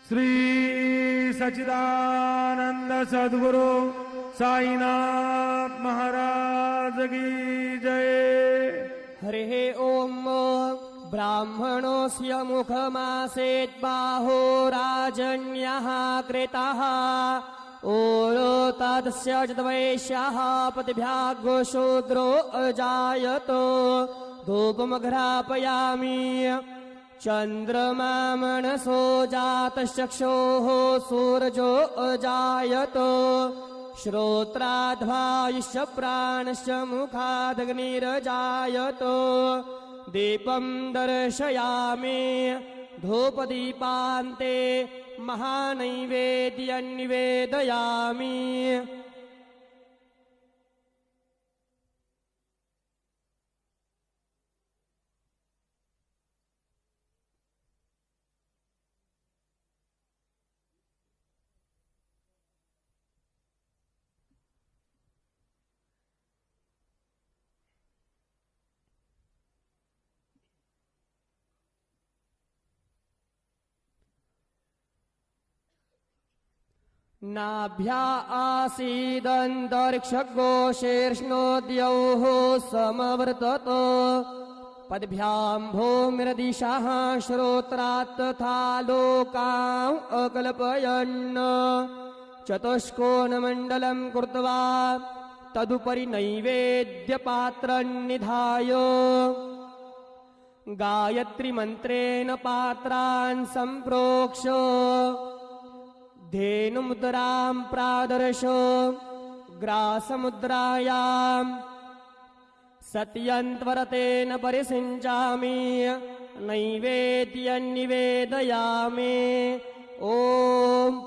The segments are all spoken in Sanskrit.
श्री सच्चिदानंद सद्गुरु साईनाथ महाराज की जय। हरिः ओम। ब्राह्मणोऽस्य मुखमासेत् बाहो राजन्यः कृतः ओरो तदस्य वैश्यः पतिभ्यागो शूद्रो अजायतो धूपमघ्रापयामि चंद्रमा मनसो जातश्चक्षुः सूरजो अजायतो श्रोत्राद्वायुश्च प्राणश्च मुखादग्निरजायतो दीपं दर्शयामि धूपदीपान्ते महानैवेद्यं निवेदयामि। नाभ्या आसीदन्तरिक्षगो शीर्ष्णोद्यौः समवर्तत पद्भ्यां भूमिरदिशः श्रोत्रात् तथा लोकाम् अकल्पयन् चतुष्कोणमण्डलं कृत्वा तदुपरि नैवेद्यपात्रं निधाय गायत्रीमन्त्रेण पात्रान् सम्प्रोक्ष धेनुमुद्रां प्रादर्श ग्रासमुद्रायां सत्यन्त्वरतेन परिसिञ्चामि नैवेद्यं निवेदयामि। ॐ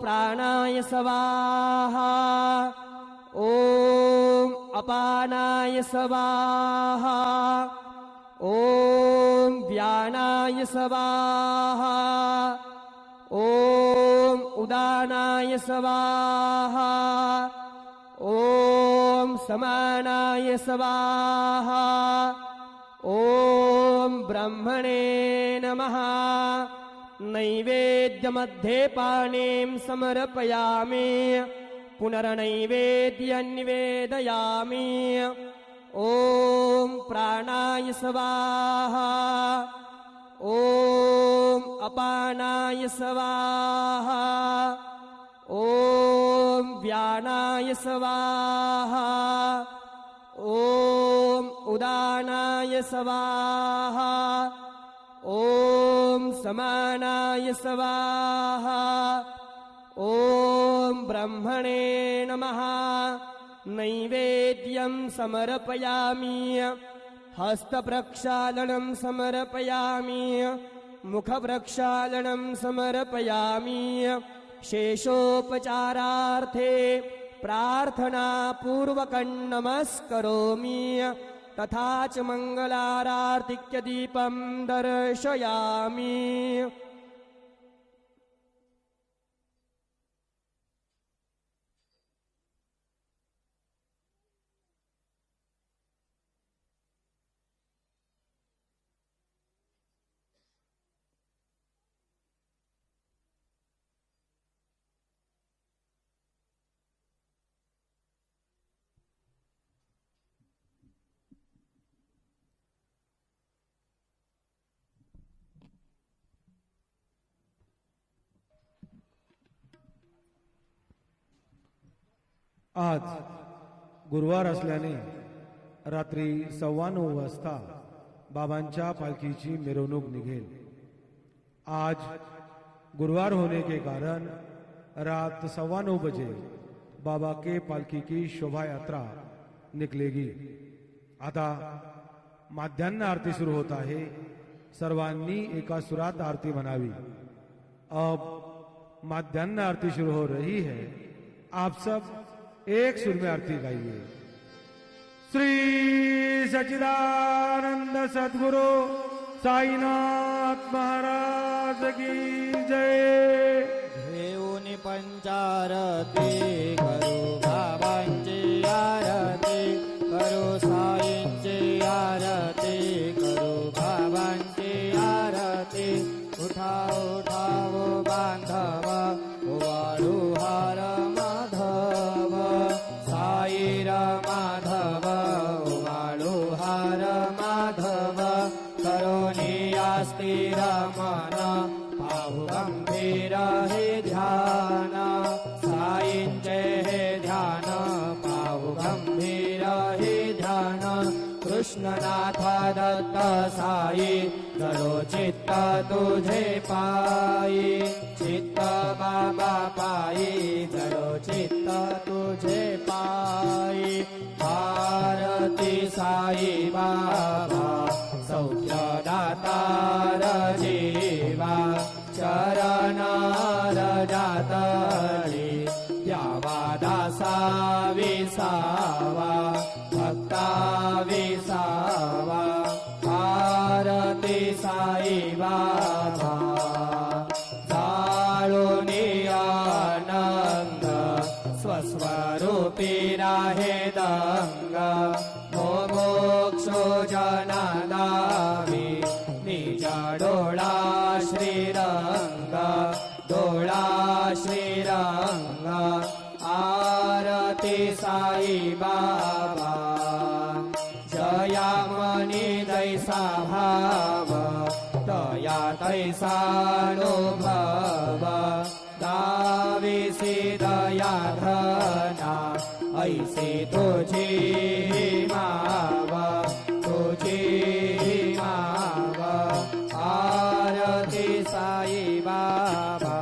प्राणाय स्वाहा ॐ अपानाय स्वाहा ॐ व्यानाय स्वाहा ॐ उदानाय स्वाहा ॐ समानाय स्वाहा ॐ ब्रह्मणे नमः। नैवेद्यमध्ये पाणिं समर्पयामि पुनर्नैवेद्यं निवेदयामि। ॐ प्राणाय स्वाहा ॐ अपानाय स्वाहा ॐ व्यानाय स्वाहा ॐ उदानाय स्वाहा ॐ समानाय स्वाहा ॐ ब्रह्मणे नमः। नैवेद्यं समर्पयामि हस्तप्रक्षालनं समर्पयामि मुखप्रक्षालनं समर्पयामि शेषोपचारार्थे प्रार्थनापूर्वकं नमस्करोमि तथा च मङ्गलारार्तिक्यदीपं दर्शयामि। आज गुरुवार असल्याने रात्री 9:15 वाजता बाबांच्या पालखीची मिरवणूक निघेल। आज गुरुवार होने के कारण रात 9:15 बजे बाबा के पालखी की शोभा यात्रा निकलेगी। आता माध्यान्ह आरती सुरू होत आहे। सर्वांनी एका सुरात आरती म्हणावी। अब माध्यान्ह आरती शुरू हो रही है। आप सब एक सुर में आरती गाइए। श्री सच्चिदानंद सद्गुरु साईनाथ महाराज की जय। घेऊन पंचारती करू बाबांची आरती करू साईंची आरती करू बाबांची आरती उठा उठावो बांधव ओवाळू हार माधव साईर माधव ओवाळू हार माधव करोनी स्थिर मन पाहु गंभीर हे ध्यान साईंचे हे ध्यान पाहु गंभीर हे ध्यान कृष्णनाथ दत्त साई जडो चित्त तुझे पायी चित्त बाबा पायी जडो चित्त तुझे पायी भारती साई बाबा सौख्य दातार जीवा चरण रजातळी द्यावा दासा विसावा भक्ता विसावा भारती साई बाबा जाळोनी आनंद स्वस्वरूपी राहे दंग मोक्षो जनादावी निज डोळा श्रीरंग डोळा श्रीरंग आरती साई बाबा जयामणी दैसा भाव तया तैसानुभव दाविसी दया धना ऐसी तुझी माव तुझी माव आरती साई बाबा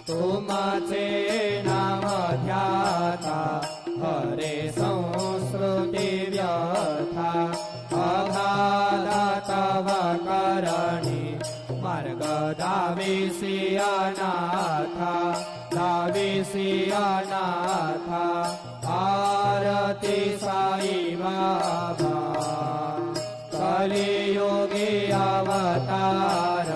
तुमचे नाम ध्याता हरे संस्कृती व्यथा अगाध तव करणी मार्ग दाविसी अनाथा दाविसी अनाथा आरती साई बाबा कलियुगी अवतार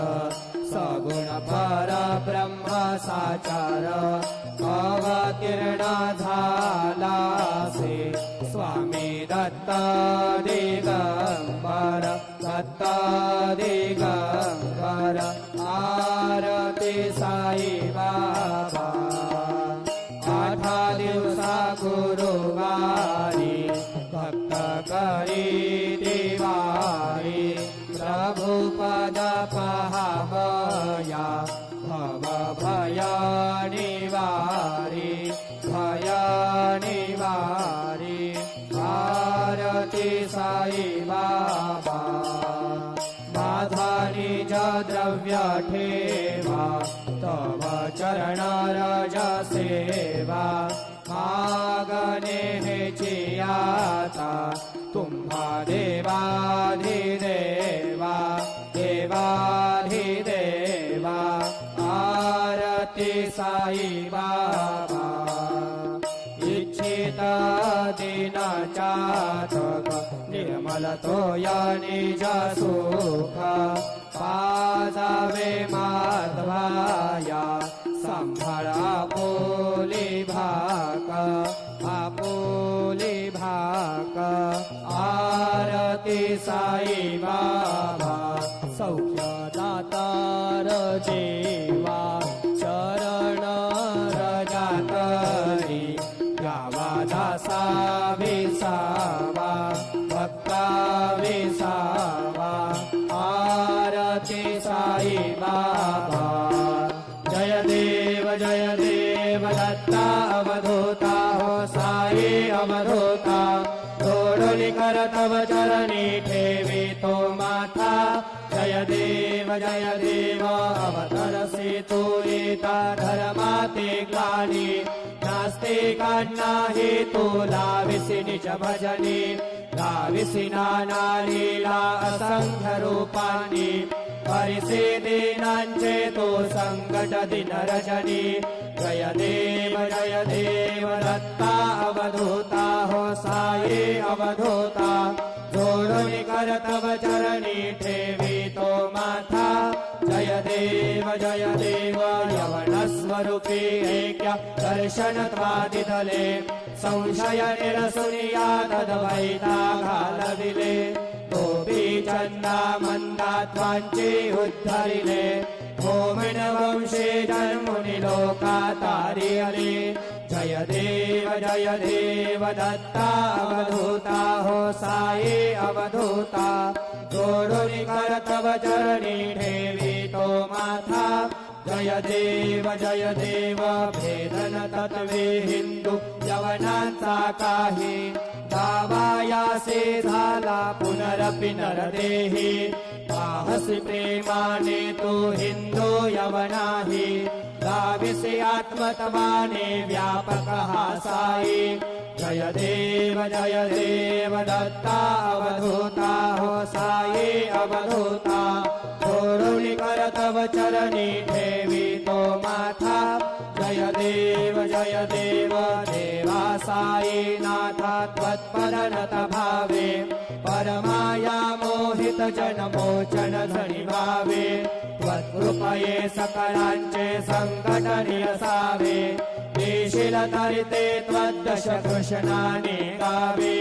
सगुण पर ब्रह्म साचार अवतीर्ण झाला से स्वामी दत्त दिगंबर दत्त दिगंबर आरती साई बाबा आठा दिवसा गुरुवारी भक्त करी दिवारी प्रभु पद पहावया भव भय निवारी भय निवारी आरती साई बाबा माझा निज द्रव्य ठेवा तव चरण रज सेवा मागणे हेची आता तुम्हा देवाधिदेवा देवाधिदेवा आरती साई बाबा इच्छित दिन चातक निर्मल तोय निज सुख पाजावे माधवाया संभाळ आपोली भाक आपोली भाक आरती साई बाबा सौख्य दातार जीवा चरण रजातरी गावा दासा विसावा भक्ता विसावा आरती साई बाबा जय देव दत्ता अवधूता हो साई अवधूता तोडोली कर तव चरणी ठेवी तो माथा जय देव अवतरसी तू येता धर्माते ग्लानी नास्तिकांना हे तुला विसी निज भजनी गाविसी नाना लीला असंख्य रूपांनी परिसे दीनांचे तो संकट दिन रजनी जय देव दत्ता अवधूता हो साई अवधूता जोडून कर तव चरणी ठेवी तो माथा जय देव यवन स्वरूपी ऐक्य दर्शन त्वादितले संशय निरसुनिया तद्वैता घालविले तो गोपी चंदा मंदात्वांचे उद्धरिले ओमिन वंशे जन्मुनि लोकातारियले जय देव दत्ता अवधूता हो साई अवधूता जोडुनि कर तव चरणी ठेवी तो माथा जय देव भेदन तत्वे हिंदू यवनांचा काही दावायासे झाला पुनरपि नरदेही पाहसी प्रेमाने तू हिंदू यवनाही गाविसी आत्मतमाने व्यापक हा साई जय देव दत्ता अवधूता हो साई अवधूता जोडुनि कर तव चरणी ठेवी तो माथा जय देव देवा साई नाथा त्वत्पदनत भावे परमाया मोहित जन मोचन धनी भावे त्वत्कृपये सकलांचे संकट निरसावे देशील तरिते त्वद्दश कृष्णाने गावे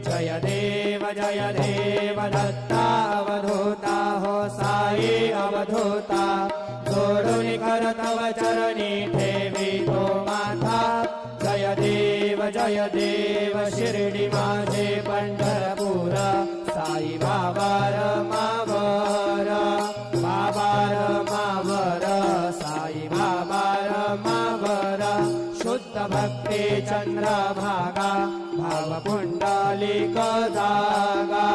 जय देव दत्ता अवधूता हो साई अवधूता जोडुनि कर तव चरणी ठेवी तो माथा जय देव शिर्डी माझे पंढरपूर साई बाबार मावर साई बाबार मावर शुद्ध भक्ती चंद्रभागा भाव पुंडलिक जागा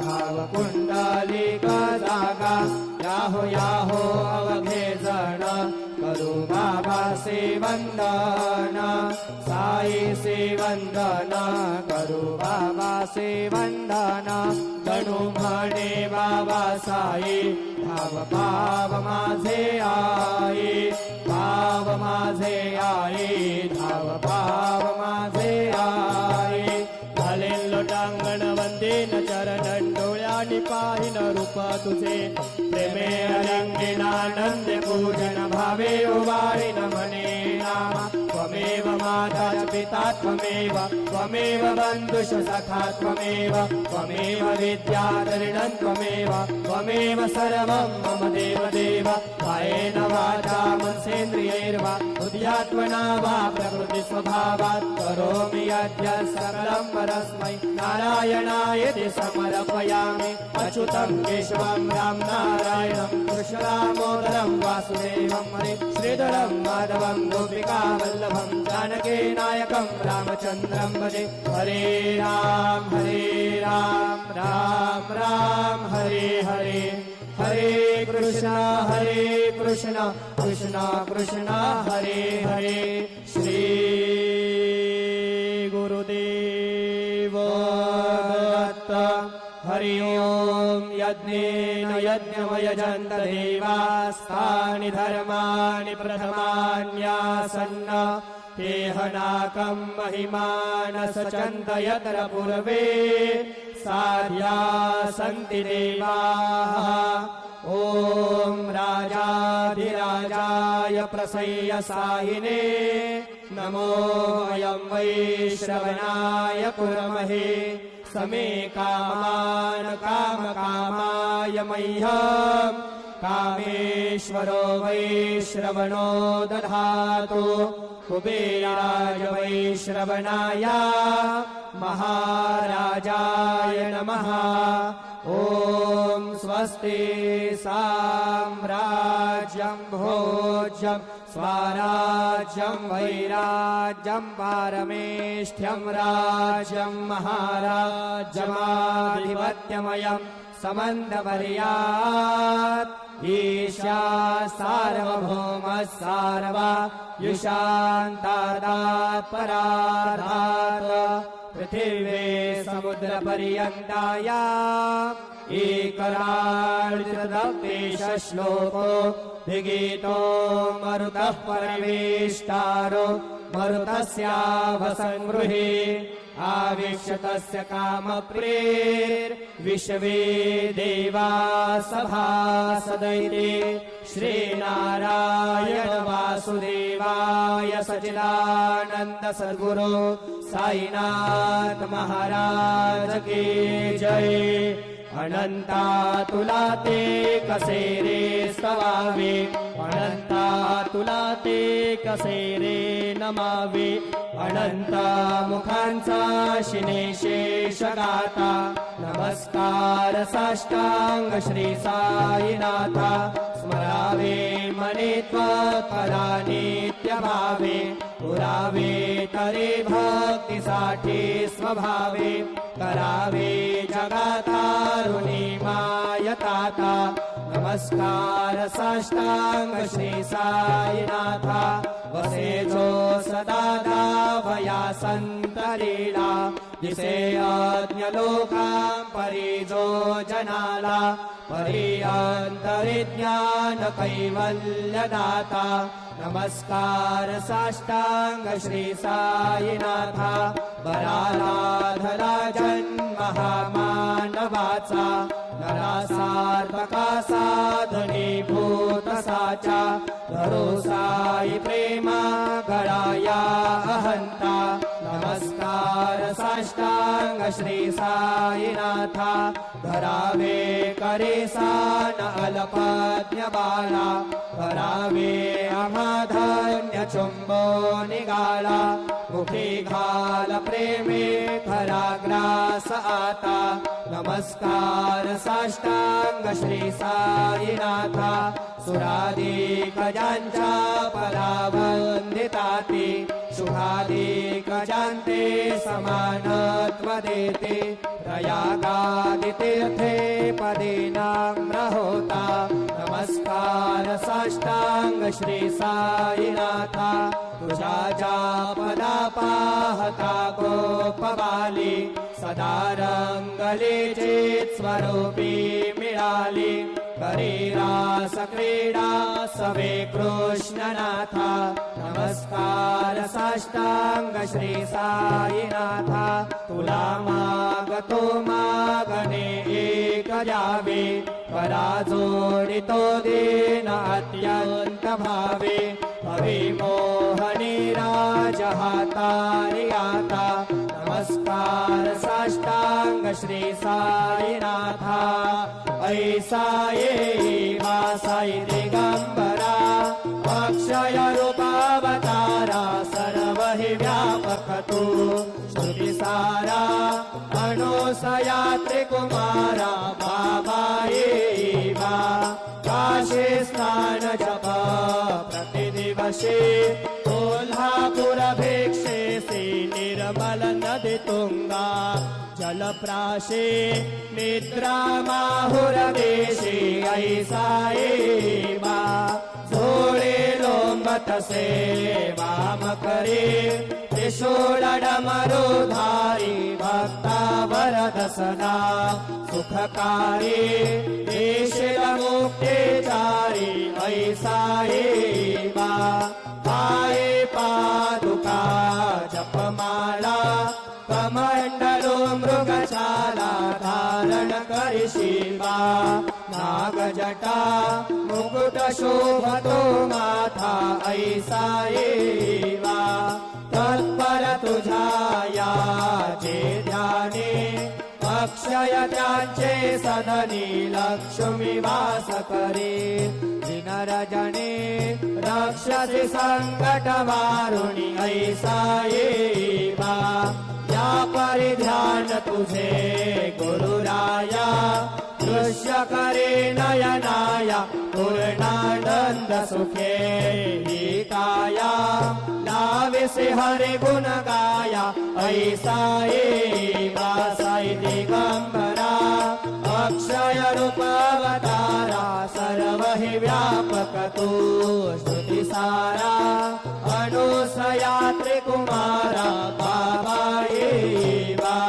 भाव पुंडलिक जागा याहो अवघे जण करू बाबा से वंदन साई से वंदन करू बाबा से वंदन जणू म्हणे बाबा साई भाव माझे आई भाव माझे आई घालेन लोटांगण वंदेन चरण डोळ्यानी पाहिन रूप तुझे प्रेमे रंगीनानंद पूजन भावे उभारिन मने नामा त्वमेव माता च पिता त्वमेव बन्धुष सखा त्वमेव विद्याधरिणं त्वमेव सर्वं मम देव कायेन वाचा मनसेन्द्रियैर्वा बुद्ध्यात्मना वा प्रकृति स्वभावात् करोमि यद्य सकलं परस्मै नारायणायति समर्पयामि अच्युतं केशवं राम नारायणं कृष्णदामोदरं वासुदेवं हरे श्रीधरं माधवं गोपिका वल्लभं जानकी नायकं रामचन्द्रं भजे हरे राम राम राम हरे हरे हरे कृष्ण कृष्ण कृष्ण हरे हरे श्री गुरुदेव दत्त हरि ओम यज्ञेन यज्ञमयजन्त देवास्तानि धर्माणि प्रथमान्यासन्न तेहनाकं महिमानसचन्त यत्र पूर्वे साध्या सन्ति देवाः ॐ राजाधिराजाय प्रसय्य साहिने नमो अयं वैश्रवणाय कुर्महे समे कामान् कामकामाय मह्यं कामेश्वरो वैश्रवणो दधातु कुबेराय वैश्रवणाय महाराजाय नमः ॐ स्वस्ति साम्राज्यं भोज्यं स्वराज्यं वैराज्यं पारमेष्ठ्यं राज्यं महाराज्यमाधिपत्यमयं समन्तपर्यात् ईशा सार्वभौमः सार्वा युषान्तादात् पराधात् पृथिवे समुद्रपर्यन्ताया एकरार्जितदेश श्लोको विगीतो मरुतः परमेष्टारो मरुतस्यावसङ्गृहे आविश्य तस्य कामप्रेर्विश्वे देवा सभासदैते श्रीनारायण वासुदेवाय सच्चिदानन्द सद्गुरु साईनाथ महाराज की जय। अनंता तुला ते कसे रे स्तवावे, अनंता तुला ते कसे रे नमावे, अनंत मुखांचा शिने शेष गाता नमस्कार साष्टांग श्री साईनाथा। स्मरावे मने त्वत्परा नित्य भावे, पुरावे तरे भक्तीसाठी स्वभावे, करावे जगातारुणी मायताता नमस्कार साष्टांग श्री साईनाथा। वसे जो सदा धावया संतरीला, दिसे अज्ञ लोकां परी जो जनाला, परी अंतरिज्ञान कैवल्यदाता नमस्कार साष्टांग श्री साईनाथा। बराराधला जन्म हा मानवाचा, नरासार्थका साधनी भूत साचा, धरो साई प्रेमा गळाया अहंता नमस्कार साष्टांग श्री साईनाथा। धरावे करेसान अल्पज्ञ बाळा, करावे अमाधन्य चुंबो निगाळा, मुखी घाल प्रेमे खराग्रास आता नमस्कार साष्टांग श्री साईनाथा। सुराधिक ज्यांच्या परावंदिताती, शुभाधिक ज्यांते समानत्व देते, प्रयागादितीर्थे पदे नाम्र होता नमस्कार साष्टांग श्री साईनाथा। तुझा ज्या पदा पाहता गोपबाली, सदा रंगले चेत स्वरूपी मिळाली, करी रास क्रीडा सवे कृष्णनाथा नमस्कार साष्टांग श्री साईनाथा। तुला मागतो मागणे एक द्यावे, करा जोडितो देन अत्यंत भावे, अविमोहनी राज हातारी आता नमस्कार साष्टांग श्री साईनाथा। ऐसा ये वासाई दिगंबरा, अक्षय रूपावतारा सर्व हि व्यापक तू, श्रुति सारा अनुसया त्रिकुमारा बाबा ये वा। काशी स्नान जप प्रतिदिवसे, कोल्हापुर भिक्षेसी निर्मल नदी तुंगा, जलप्राशे निद्रा माहुर देशे ऐसा एवा। जोडे लोंबत से वाम करे, त्रिशूलडमरुधारी भक्ता वरदसना, सुखकारी देशिल मुक्तेचारी ऐसा एवा। पाये पादुका जपमाला, कमंडलो मृगशाला धारण करि शिवा। नागजटा मुकुट शोभतो माथा ऐसा एवा। तत्पर तुझा या जे ध्याने, अक्षय त्यांचे सदनी लक्ष्मी वास करे। दिनरजने रक्षसि संकट वारुणी ऐसा एवा। या परिध्यान तुझे गुरुराया, दृश्य करे नयनाया पूर्णानंद सुखे हिताया। लाविसे हरि गुण गाया ऐसा एवा। साई दिगंबरा अक्षय रूपावतारा, सर्व हि व्यापक तू श्रुति सारा। अनुसया त्रिकुमारा बाबा एवा।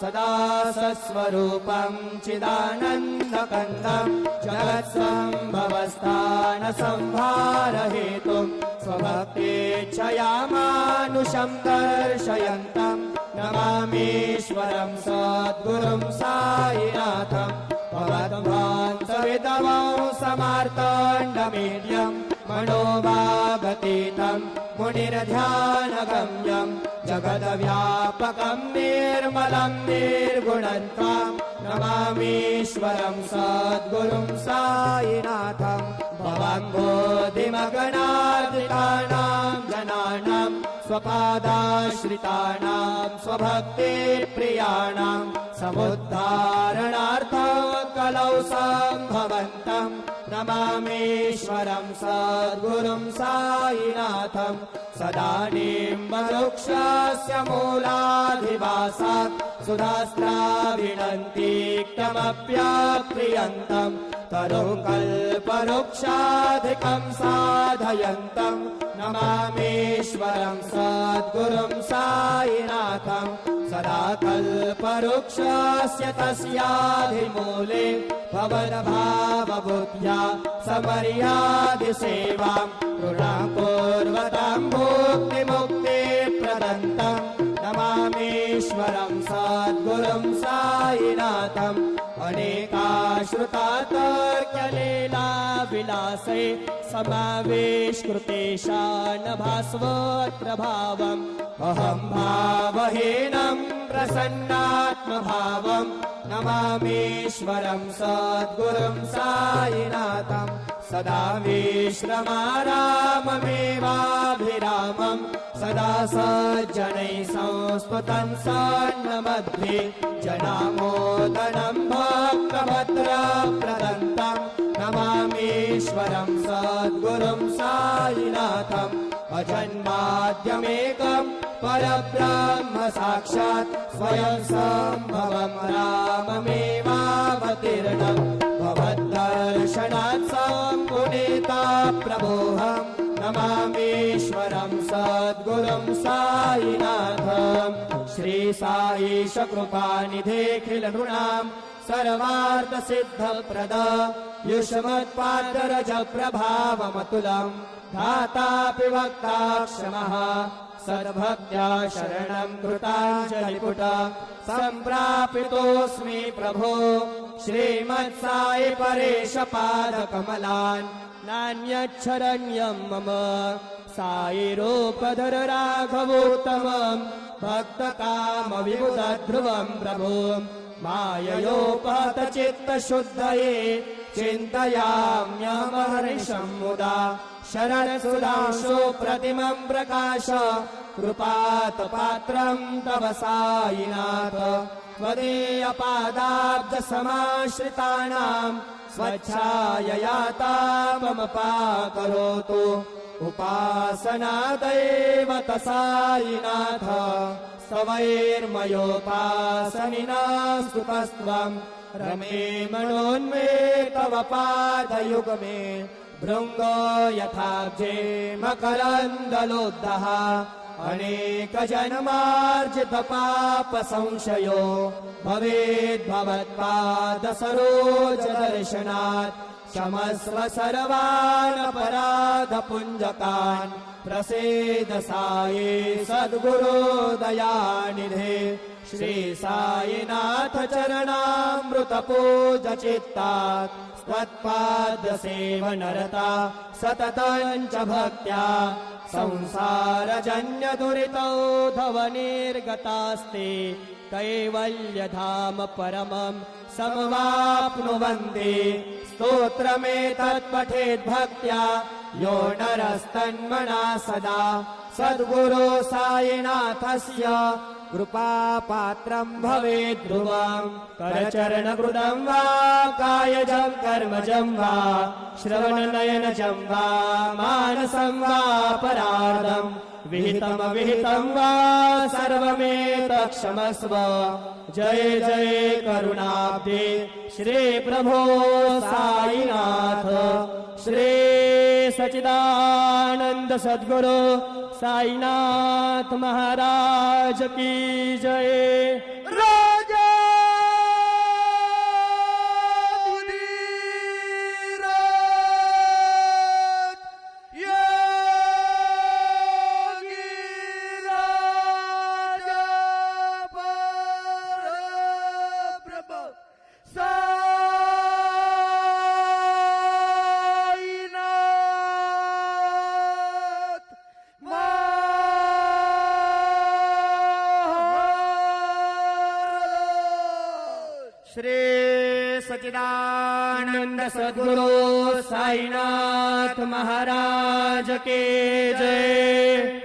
सदा सस्वरूपं चिदानन्दकन्दं, जगत्सम्भवस्थान संहार हेतुं स्वभक्तेच्छयामानुषं दर्शयन्तं नमामीश्वरं सद्गुरुं साईनाथं भगवद्भक्तविदवं समार्तण्डमीड्यं मनोभागतीतं मुनिर्ध्यानगम्यं जगद्व्यापकं निर्मलं निर्गुणं त्वां नमामीश्वरं सद्गुरुं साईनाथं भवाङ्गोदिमगणादितानां जनानां स्वपादाश्रितानां स्वभक्तिप्रियाणां समुद्धारणार्थं कलौ सम्भवन्तं नमामीश्वरं सद्गुरुं साईनाथं सदा निम्बवृक्षस्य मूलाधिवासात् सुधास्त्राविणन्तीक्तमप्यप्रियन्तं तरुकल्पवृक्षाधिकं साधयन्तं नमामीश्वरं सद्गुरुं साईनाथं सदा कल्पवृक्षस्य तस्याधिमूले भवद्भावबुद्ध्या समर्यादिसेवां कृणापूर्वतां भुक्तिमुक्तिप्रदन्तं नमामीश्वरं सद्गुरुं साईनाथं अनेकाश्रुतातर्क्यलीला विलासे समावेशकृतेशान भास्वत्रभावम् अहं भावहीनं प्रसन्नात्मभावं नमामीश्वरं सद्गुरुं साईनाथं सदा विश्रमाराममेवाभिरामं सदा सज्जनैः संस्तुतं सन्नमध्वे जनामोदनं भक्तभद्रप्रदन्तं नमामीश्वरं सद्गुरुं साईनाथम् अजन्माद्यमेकं परब्रह्म साक्षात् स्वयं सम्भवं राममेवावतीर्णं भवद्दर्शनात् सम्पुनीता प्रभोऽहं नमामीश्वरं सद्गुरुं साईनाथं श्री साईश कृपानिधेऽखिल नृणां सर्वार्थसिद्धप्रद युष्मत्पादरज प्रभावमतुलं धातापि वक्ता क्षमः सद्भक्त्या शरणं कृताञ्जलिपुट सम्प्रापितोऽस्मि प्रभो श्रीमत्साई परेश पादकमलान् नान्यच्छरण्यं मम साईरूपधर राघवोत्तमं भक्तकामविबुधध्रुवं प्रभो माययोपहतचित्तशुद्धये चिन्तयाम्यहर्निशं मुदा शरणसुधांशो प्रतिमं प्रकाश कृपातपात्रं तव साईनाथ त्वदीयपादाब्जसमाश्रितानां स्वच्छाययाता मम पाकरोतु उपासनादैवत साईनाथ स्तवैर्मयोपासनिनां सुखस्त्वं रमे मनोन्मे तव पादयुगमे भृङ्गो यथाब्जे मकरन्दलोद्धः अनेकजन्मार्जित पाप संशयो भवेद्भवत्पादसरोज दर्शनात् क्षमस्व सर्वान् अपराधपुञ्जकान् प्रसीद साई सद्गुरो दयानिधे श्री साईनाथ चरणामृत पूज चित्तात् त्वत्पादसेवनरता सततं च भक्त्या संसारजन्यदुरितौ निर्गतास्ते कैवल्यधाम परमं समवाप्नुवन्ति स्तोत्रमेतत् पठेत् भक्त्या यो नरस्तन्मना सदा सद्गुरो साईनाथस्य कृपापात्रं भवेत् ध्रुवं करचरणकृतं वा कायजं कर्मजं वा श्रवणनयनजं वा मानसं वा परार्धं विहितमविहितं वा सर्वमेतत्क्षमस्व जय जय करुणाब्धे श्री प्रभो साईनाथ श्री सच्चिदानंद सद्गुरु साईनाथ महाराज की जय। राजा श्री सच्चिदानंद सद्गुरु साईनाथ महाराज की जय।